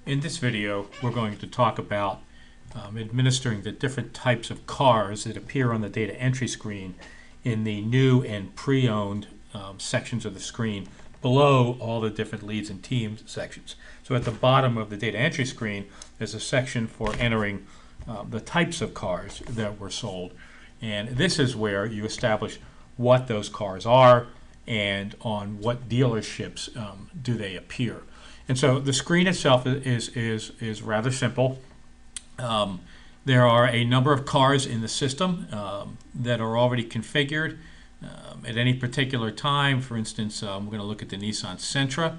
In this video, we're going to talk about administering the different types of cars that appear on the data entry screen in the new and pre-owned sections of the screen below all the different leads and teams sections. So at the bottom of the data entry screen, there's a section for entering the types of cars that were sold. And this is where you establish what those cars are and on what dealerships do they appear. And so the screen itself is rather simple. There are a number of cars in the system that are already configured at any particular time. For instance, we're going to look at the Nissan Sentra.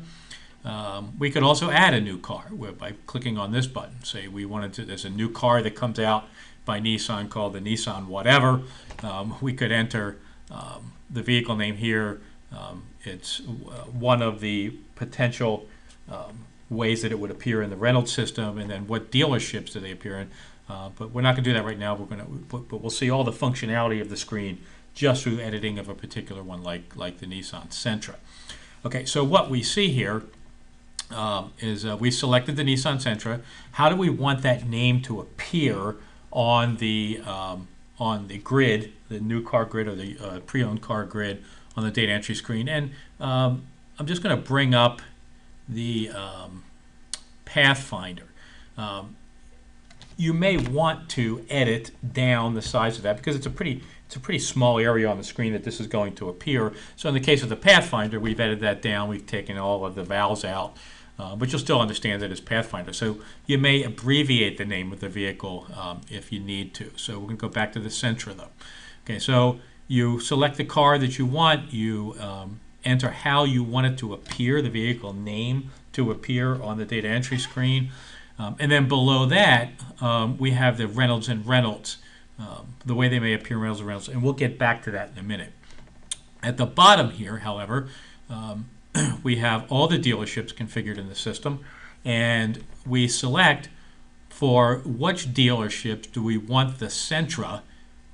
We could also add a new car by clicking on this button. Say we wanted to, there's a new car that comes out by Nissan called the Nissan whatever. We could enter the vehicle name here. It's one of the potential ways that it would appear in the Reynolds system, and then what dealerships do they appear in. But we're not going to do that right now. But we'll see all the functionality of the screen just through editing of a particular one, like the Nissan Sentra. Okay, so what we see here is we selected the Nissan Sentra. How do we want that name to appear on the grid, the new car grid or the pre-owned car grid on the data entry screen? And I'm just going to bring up the Pathfinder. You may want to edit down the size of that because it's a pretty small area on the screen that this is going to appear. So in the case of the Pathfinder, we've edited that down. We've taken all of the vowels out, but you'll still understand that it's Pathfinder. So you may abbreviate the name of the vehicle if you need to. So we're going to go back to the Sentra though. Okay, so you select the car that you want. You enter how you want it to appear, the vehicle name to appear on the data entry screen. And then below that, we have the Reynolds and Reynolds, the way they may appear in Reynolds and Reynolds, and we'll get back to that in a minute. At the bottom here, however, we have all the dealerships configured in the system, and we select for which dealerships do we want the Sentra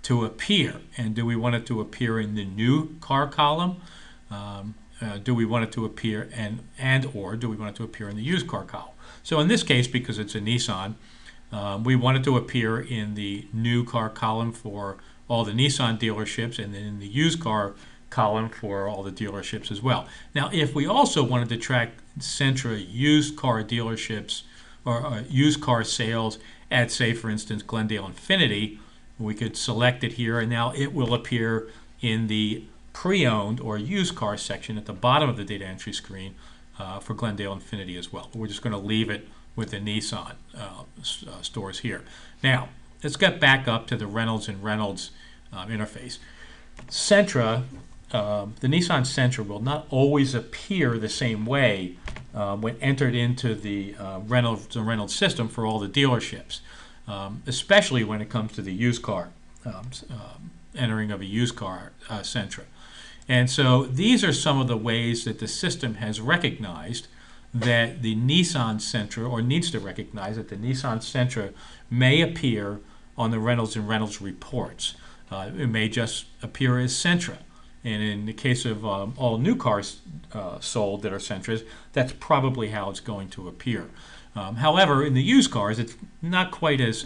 to appear, and do we want it to appear in the new car column? Do we want it to appear or do we want it to appear in the used car column? So in this case, because it's a Nissan, we want it to appear in the new car column for all the Nissan dealerships, and then in the used car column for all the dealerships as well. Now, if we also wanted to track Sentra used car dealerships or used car sales at, say, for instance, Glendale Infinity, we could select it here, and now it will appear in the pre-owned or used car section at the bottom of the data entry screen for Glendale Infinity as well. We're just going to leave it with the Nissan stores here. Now, let's get back up to the Reynolds and Reynolds interface. Sentra, the Nissan Sentra will not always appear the same way when entered into the Reynolds and Reynolds system for all the dealerships, especially when it comes to the used car entering of a used car Sentra. And so these are some of the ways that the system has recognized that the Nissan Sentra, or needs to recognize that the Nissan Sentra may appear on the Reynolds and Reynolds reports. It may just appear as Sentra. And in the case of all new cars sold that are Sentras, that's probably how it's going to appear. However, in the used cars, it's not quite as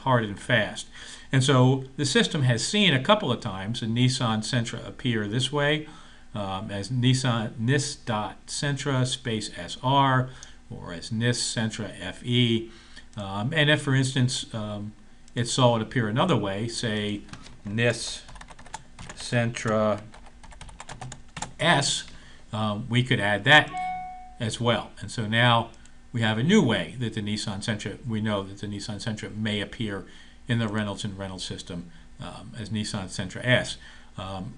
hard and fast. And so the system has seen a couple of times a Nissan Sentra appear this way as Nissan nis.sentra space SR, or as nis Sentra FE. And if, for instance, it saw it appear another way, say nis Sentra S, we could add that as well. And so now we have a new way that the Nissan Sentra, we know that the Nissan Sentra may appear in the Reynolds and Reynolds system as Nissan Sentra S.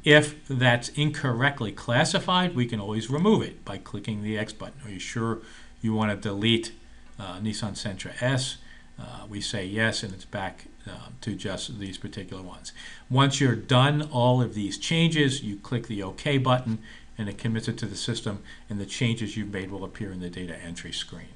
If that's incorrectly classified, we can always remove it by clicking the X button. Are you sure you want to delete Nissan Sentra S? We say yes, and it's back to just these particular ones. Once you're done all of these changes, you click the OK button, and it commits it to the system, and the changes you've made will appear in the data entry screen.